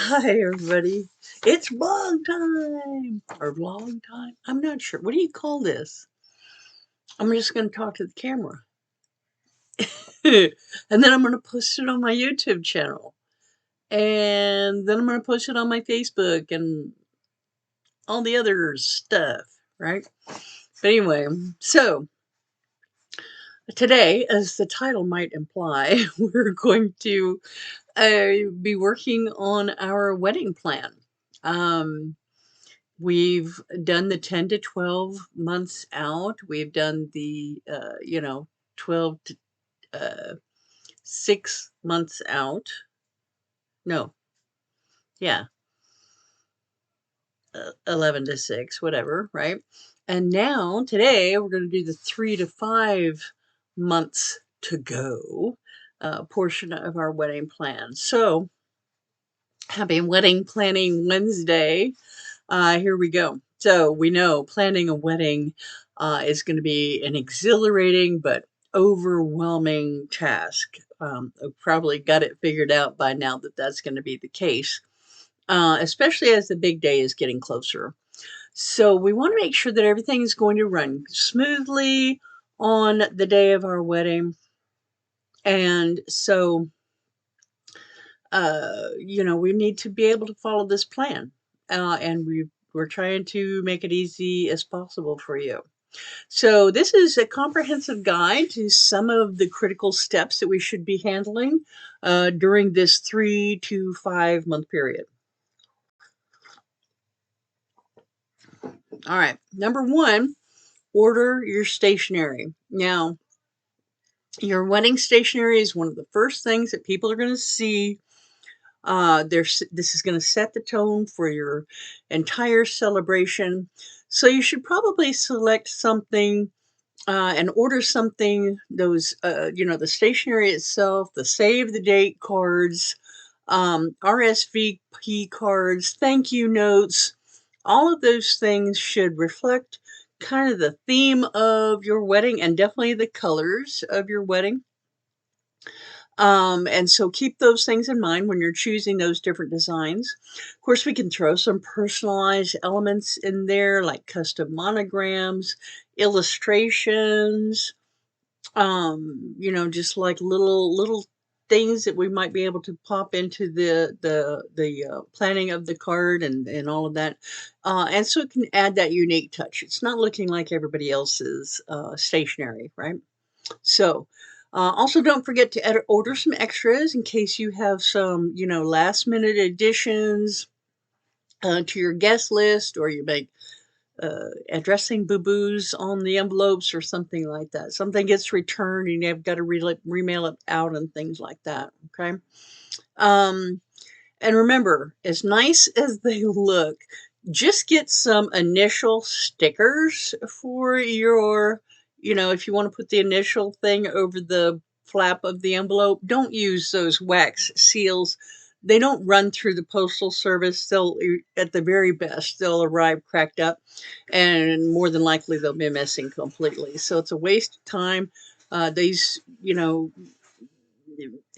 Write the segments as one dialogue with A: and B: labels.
A: Hi, everybody. It's vlog time or vlog time. I'm not sure. What do you call this? I'm just going to talk to the camera. And then I'm going to post it on my YouTube channel. And then I'm going to post it on my Facebook and all the other stuff, right? But anyway, so today, as the title might imply, we're going to be working on our wedding plan. Um, We've done the 10 to 12 months out. We've done the, 12 to 6 months out. No, yeah, 11 to 6, whatever, right? And now, today, we're going to do the 3 to 5 months to go portion of our wedding plan. So, happy Wedding Planning Wednesday. Here we go. So we know planning a wedding is going to be an exhilarating but overwhelming task. I've probably got it figured out by now that that's going to be the case, especially as the big day is getting closer. So we want to make sure that everything is going to run smoothly on the day of our wedding. And so, we need to be able to follow this plan. And we're trying to make it easy as possible for you. So this is a comprehensive guide to some of the critical steps that we should be handling during this 3 to 5 month period. All right, number one, order your stationery. Now, your wedding stationery is one of the first things that people are going to see. This is going to set the tone for your entire celebration. So you should probably select something and order something. Those, the stationery itself, the save the date cards, RSVP cards, thank you notes. All of those things should reflect kind of the theme of your wedding and definitely the colors of your wedding. And so keep those things in mind when you're choosing those different designs. Of course, we can throw some personalized elements in there like custom monograms, illustrations, just like little things that we might be able to pop into the planning of the card and all of that. And so it can add that unique touch. It's not looking like everybody else's stationery, right? So, also don't forget to order some extras in case you have some, last minute additions to your guest list, or you make addressing boo-boos on the envelopes or something like that. Something gets returned and you've got to remail it out and things like that. Okay. Um, and remember, as nice as they look, just get some initial stickers for your, if you want to put the initial thing over the flap of the envelope, don't use those wax seals. They don't run through the postal service. They'll, at the very best, they'll arrive cracked up, and more than likely they'll be missing completely. So it's a waste of time. These,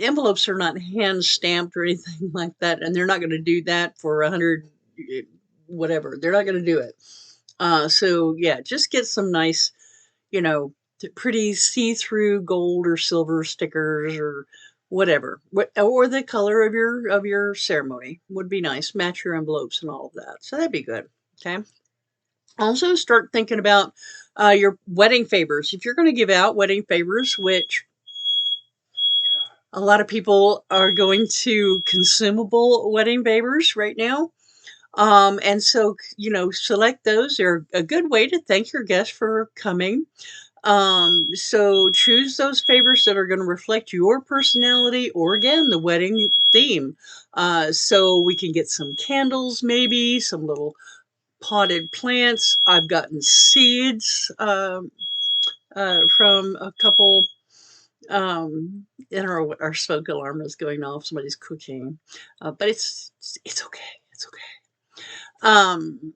A: envelopes are not hand stamped or anything like that, and they're not going to do that for 100 whatever. They're not going to do it. So yeah, just get some nice, you know, pretty see-through gold or silver stickers or whatever, or the color of your ceremony would be nice. Match your envelopes and all of that. So that'd be good. Okay. Also, start thinking about your wedding favors. If you're going to give out wedding favors, which a lot of people are going to consumable wedding favors right now. And so, select those. They're a good way to thank your guests for coming. So choose those favors that are going to reflect your personality or, again, the wedding theme. So we can get some candles, maybe some little potted plants. I've gotten seeds from a couple. And our smoke alarm is going off. Somebody's cooking, but it's okay. It's okay. Um,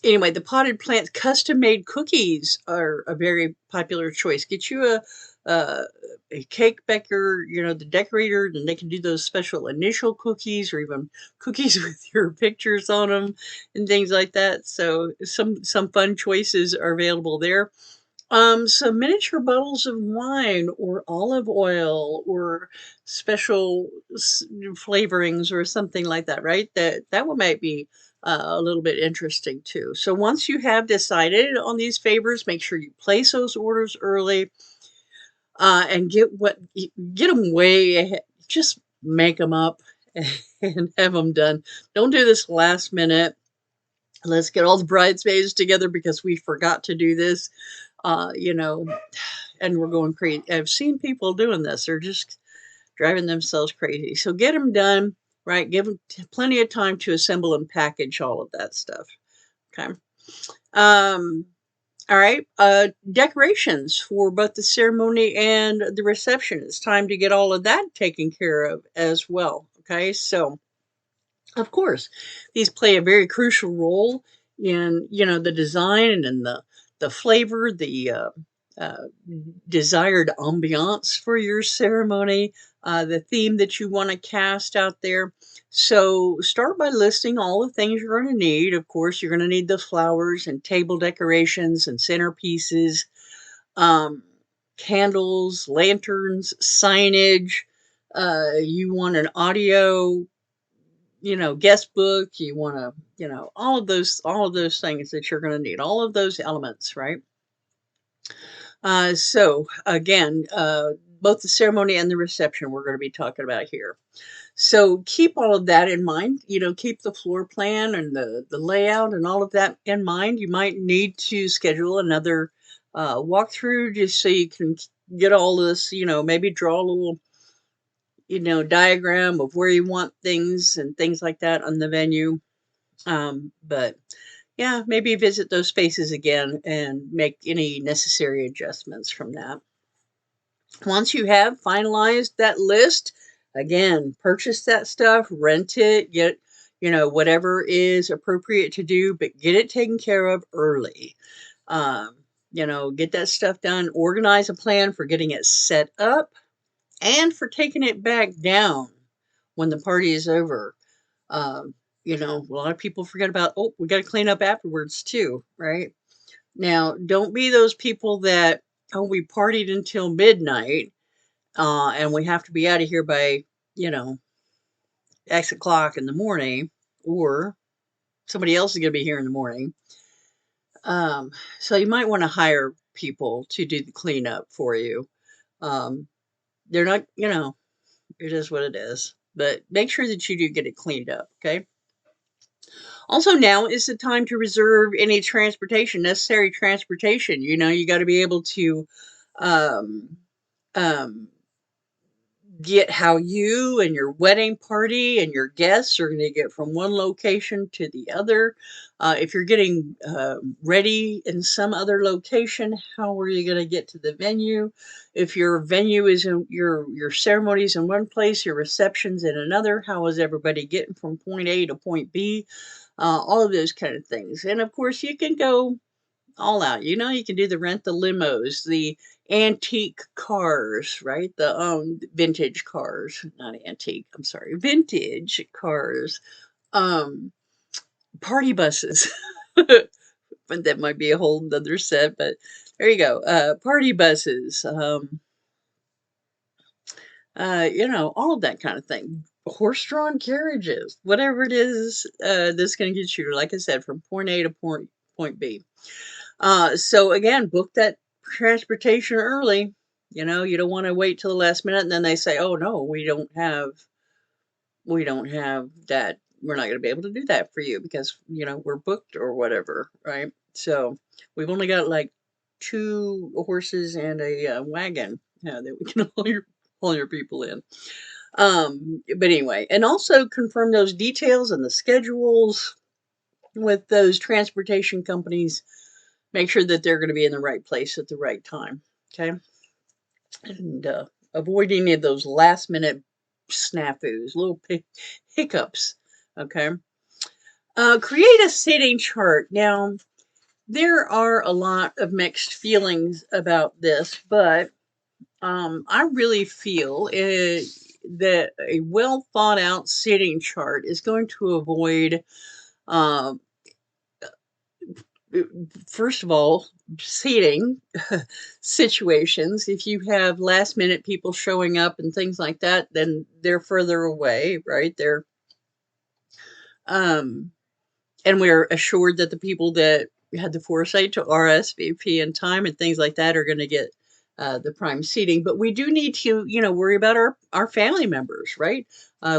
A: Anyway, the potted plants, custom made cookies are a very popular choice. Get you uh, a cake baker, the decorator, and they can do those special initial cookies or even cookies with your pictures on them and things like that. So some fun choices are available there. Some miniature bottles of wine or olive oil or special flavorings or something like that, right? That one might be a little bit interesting too. So once you have decided on these favors, make sure you place those orders early and get them way ahead. Just make them up and have them done. Don't do this last minute. Let's get all the bridesmaids together because we forgot to do this. You know, and we're going crazy. I've seen people doing this. They're just driving themselves crazy. So get them done, right? Give them plenty of time to assemble and package all of that stuff. Okay. Um, all right. Decorations for both the ceremony and the reception. It's time to get all of that taken care of as well. Okay. So, of course, these play a very crucial role in the design and the flavor, the uh, desired ambiance for your ceremony, the theme that you want to cast out there. So start by listing all the things you're going to need. Of course, you're going to need the flowers and table decorations and centerpieces, um, candles, lanterns, signage. You want an audio guest book. You want to all of those things that you're going to need, all of those elements, right? So again, both the ceremony and the reception we're going to be talking about here. So keep all of that in mind. Keep the floor plan and the layout and all of that in mind. You might need to schedule another walkthrough just so you can get all this. Maybe draw a little diagram of where you want things and things like that on the venue. But yeah, maybe visit those spaces again and make any necessary adjustments from that. Once you have finalized that list, again, purchase that stuff, rent it, get, whatever is appropriate to do, but get it taken care of early. Um, get that stuff done, organize a plan for getting it set up and for taking it back down when the party is over. Um, a lot of people forget about, oh, we got to clean up afterwards too, right? Now, don't be those people that, oh, we partied until midnight and we have to be out of here by, you know, X o'clock in the morning, or somebody else is going to be here in the morning. Um, so you might want to hire people to do the cleanup for you. Um, they're not, it is what it is. But make sure that you do get it cleaned up, okay? Also, now is the time to reserve any necessary transportation. You got to be able to um, um, get how you and your wedding party and your guests are going to get from one location to the other. If you're getting ready in some other location, how are you going to get to the venue? If your venue is in your ceremonies in one place, your receptions in another, how is everybody getting from point A to point B? All of those kind of things. And of course, you can go all out. You can do the rent the limos, the antique cars, right? The vintage cars, not antique. I'm sorry, vintage cars. Um, Party buses. But that might be a whole other set. But there you go. Party buses. All of that kind of thing. Horse-drawn carriages, whatever it is, that's going to get you, like I said, from point A to point B. So again, book that transportation early. You don't want to wait till the last minute and then they say, "Oh no, we don't have that. We're not going to be able to do that for you because, we're booked or whatever, right?" So, we've only got like two horses and a wagon that we can haul your people in. But anyway, and also confirm those details and the schedules with those transportation companies. Make sure that they're going to be in the right place at the right time. Okay. And avoid any of those last minute snafus, little hiccups. Okay. Create a seating chart. Now, there are a lot of mixed feelings about this, but I really feel that a well thought out seating chart is going to avoid, uh, first of all, seating situations. If you have last minute people showing up and things like that, then they're further away, right? Um, and we're assured that the people that had the foresight to RSVP in time and things like that are going to get the prime seating. But we do need to, worry about our family members, right?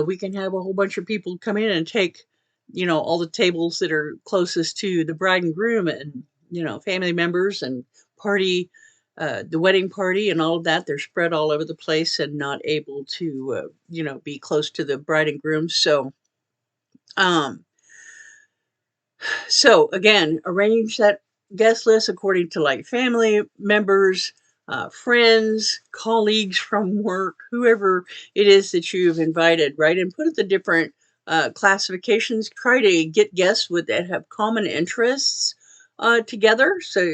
A: We can have a whole bunch of people come in and take, all the tables that are closest to the bride and groom, and family members and party. The wedding party and all of that, they're spread all over the place and not able to, be close to the bride and groom. Um, so again, arrange that guest list according to like family members, friends, colleagues from work, whoever it is that you've invited, right? And put the different classifications. Try to get guests that have common interests together, so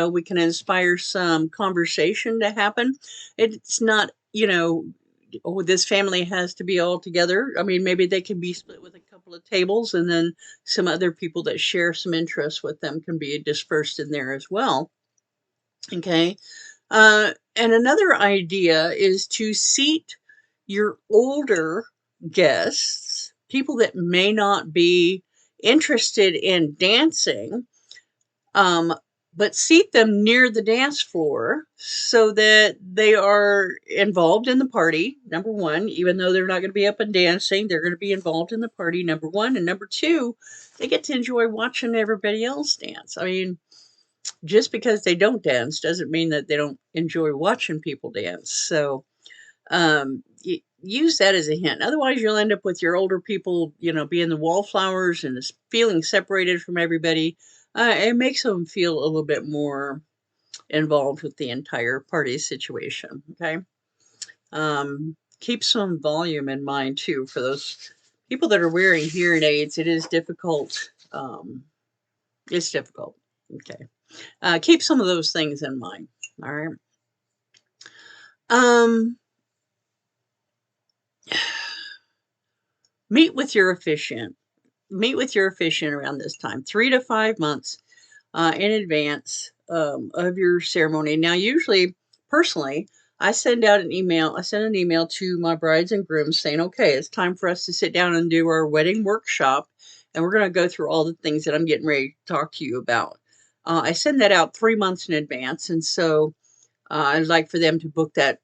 A: we can inspire some conversation to happen. It's not, oh, this family has to be all together. I mean, maybe they can be split with a couple of tables, and then some other people that share some interests with them can be dispersed in there as well. Okay. And another idea is to seat your older guests, people that may not be interested in dancing, um, but seat them near the dance floor so that they are involved in the party. Number one, even though they're not going to be up and dancing, they're going to be involved in the party. Number one, and number two, they get to enjoy watching everybody else dance. I mean, just because they don't dance doesn't mean that they don't enjoy watching people dance. So use that as a hint. Otherwise, you'll end up with your older people, being the wallflowers and feeling separated from everybody. It makes them feel a little bit more involved with the entire party situation. Okay. Keep some volume in mind too for those people that are wearing hearing aids. It is difficult. It's difficult. Okay. Keep some of those things in mind. All right. Um, meet with your officiant. Meet with your officiant around this time, 3 to 5 months in advance of your ceremony. Now, usually, personally, I send out an email. I send an email to my brides and grooms saying, okay, it's time for us to sit down and do our wedding workshop. And we're going to go through all the things that I'm getting ready to talk to you about. I send that out 3 months in advance. And so I'd like for them to book that,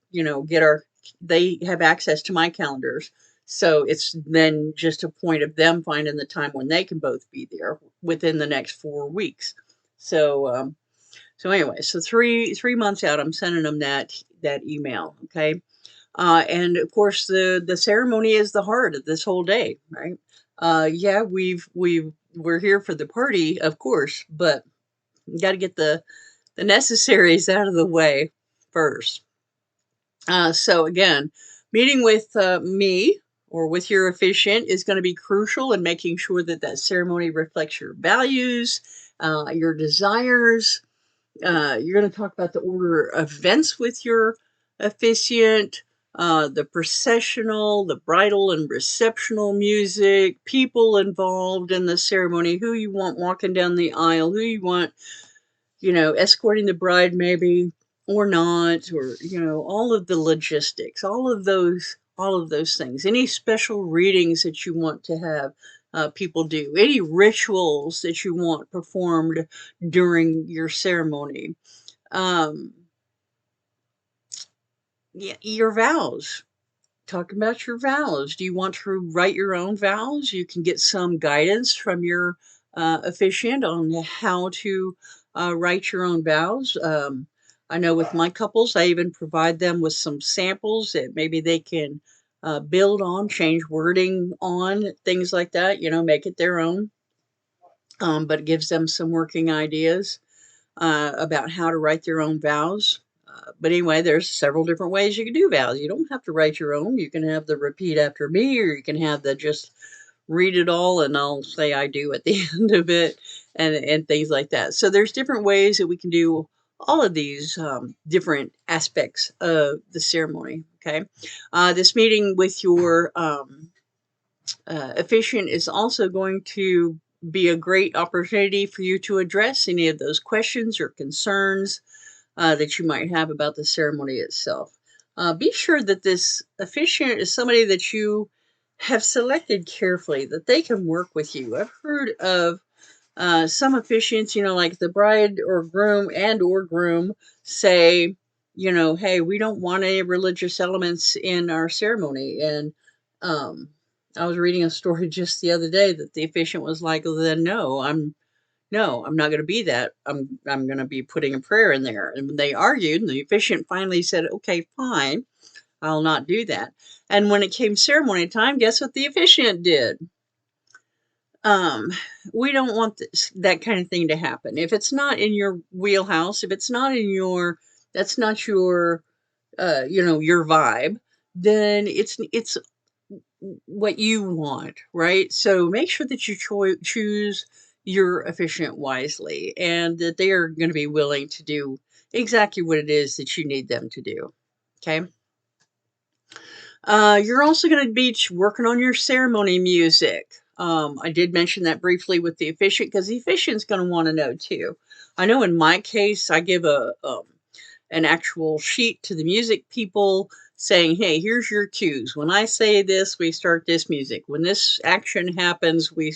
A: they have access to my calendars. So it's then just a point of them finding the time when they can both be there within the next 4 weeks. So anyway, so three months out, I'm sending them that email. Okay. And of course the ceremony is the heart of this whole day, right? Yeah, we're here for the party, of course, but you got to get the necessaries out of the way first. So again, meeting with me or with your officiant is going to be crucial in making sure that that ceremony reflects your values, your desires. You're going to talk about the order of events with your officiant, the processional, the bridal and receptional music, people involved in the ceremony, who you want walking down the aisle, who you want, escorting the bride maybe or not, or, all of the logistics, all of those things, any special readings that you want to have people do, any rituals that you want performed during your ceremony. Um, yeah, your vows. Talking about your vows. Do you want to write your own vows? You can get some guidance from your officiant on how to write your own vows. I know with my couples, I even provide them with some samples that maybe they can build on, change wording on, things like that, make it their own. But it gives them some working ideas about how to write their own vows. But anyway, there's several different ways you can do vows. You don't have to write your own. You can have the repeat after me, or you can have the just read it all and I'll say I do at the end of it, and things like that. So there's different ways that we can do all of these different aspects of the ceremony. Okay. This meeting with your officiant is also going to be a great opportunity for you to address any of those questions or concerns that you might have about the ceremony itself. Be sure that this officiant is somebody that you have selected carefully, that they can work with you. I've heard of some officiants, like the bride or groom and or groom say, hey, we don't want any religious elements in our ceremony. And um, I was reading a story just the other day that the officiant was like, well, then no, I'm not going to be that. I'm going to be putting a prayer in there. And when they argued, and the officiant finally said, okay, fine, I'll not do that. And when it came ceremony time, guess what the officiant did? Um, we don't want that kind of thing to happen. If it's not in your wheelhouse, if it's not in your, that's not your, your vibe, then it's what you want, right? So make sure that you choose your officiant wisely, and that they are going to be willing to do exactly what it is that you need them to do. Okay. You're also going to be working on your ceremony music. I did mention that briefly with the officiant because the officiant's going to want to know too. I know in my case, I give an actual sheet to the music people saying, hey, here's your cues. When I say this, we start this music. When this action happens, we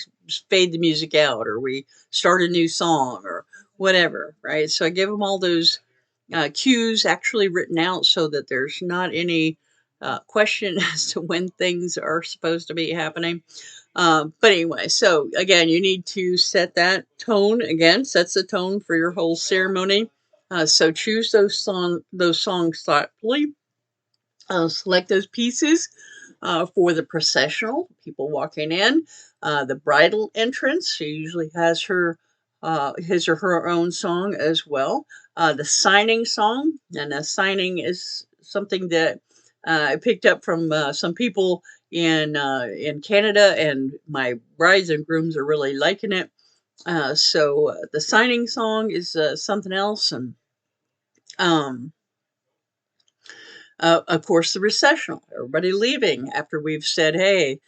A: fade the music out, or we start a new song, or whatever, right? So I give them all those cues actually written out so that there's not any question as to when things are supposed to be happening. But anyway, so again, you need to set that tone. Again, sets the tone for your whole ceremony. So choose those songs thoughtfully. Select those pieces for the processional people walking in. The bridal entrance, she usually has his or her own song as well. The signing song, and the signing is something that I picked up from some people in Canada, and my brides and grooms are really liking it. So the signing song is something else, and um, of course, the recessional, everybody leaving after we've said, hey,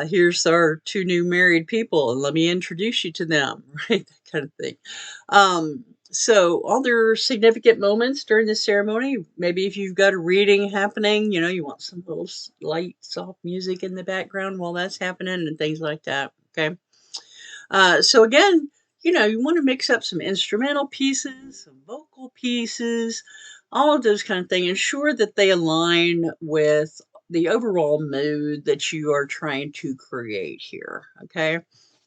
A: here's our two new married people, and let me introduce you to them, right? That kind of thing. So, other significant moments during the ceremony, maybe if you've got a reading happening, you want some little light, soft music in the background while that's happening and things like that. Okay. So again, you want to mix up some instrumental pieces, some vocal pieces, all of those kind of things. Ensure that they align with the overall mood that you are trying to create here. Okay.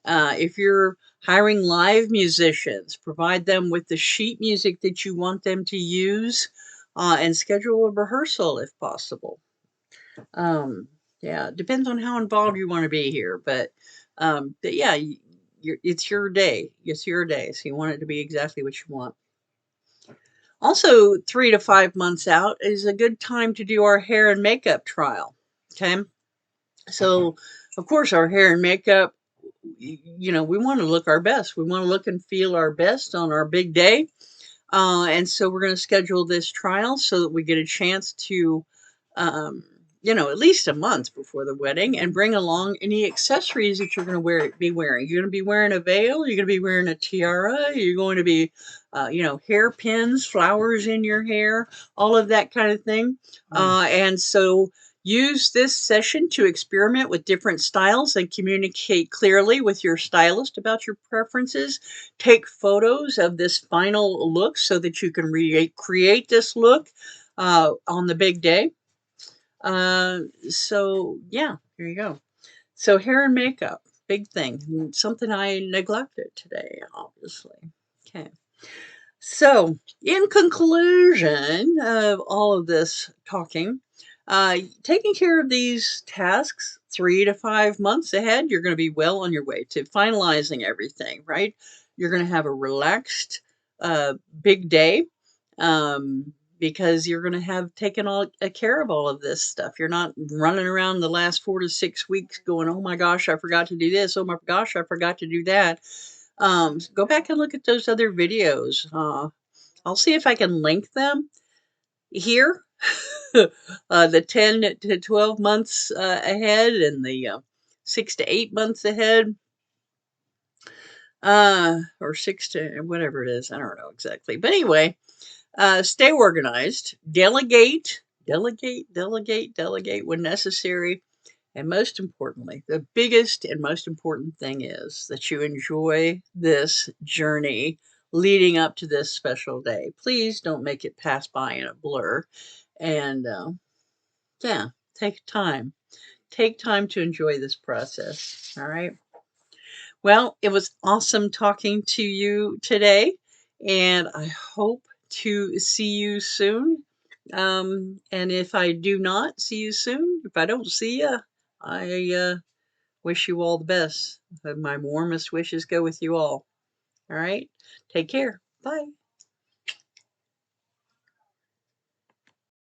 A: If you're hiring live musicians, provide them with the sheet music that you want them to use, and schedule a rehearsal if possible. Um, yeah, it depends on how involved you want to be here, but yeah, it's your day. It's your day, so you want it to be exactly what you want. Also, 3 to 5 months out is a good time to do our hair and makeup trial. Okay, so of course, our hair and makeup, we want to look our best. We want to look and feel our best on our big day. And so we're going to schedule this trial so that we get a chance to, um, at least a month before the wedding, and bring along any accessories that you're going to be wearing. You're going to be wearing a veil. You're going to be wearing a tiara. You're going to be, hairpins, flowers in your hair, all of that kind of thing. And so use this session to experiment with different styles and communicate clearly with your stylist about your preferences. Take photos of this final look so that you can recreate this look on the big day. So yeah, here you go. So hair and makeup, big thing. Something I neglected today, obviously. Okay. So, in conclusion of all of this talking, taking care of these tasks 3 to 5 months ahead, you're going to be well on your way to finalizing everything, right? You're going to have a relaxed, big day, because you're going to have taken all care of all of this stuff. You're not running around the last 4 to 6 weeks going, oh my gosh, I forgot to do this. Oh my gosh, I forgot to do that. Go back and look at those other videos. I'll see if I can link them here. The 10 to 12 months ahead and the 6 to 8 months ahead. Or 6 to whatever it is. I don't know exactly. But anyway, stay organized, delegate, delegate when necessary. And most importantly, the biggest and most important thing is that you enjoy this journey leading up to this special day. Please don't make it pass by in a blur. And yeah, take time. Take time to enjoy this process. All right. Well, it was awesome talking to you today, and I hope to see you soon. And if I do not see you soon, if I don't see you, I wish you all the best. My warmest wishes go with you all. All right. Take care. Bye.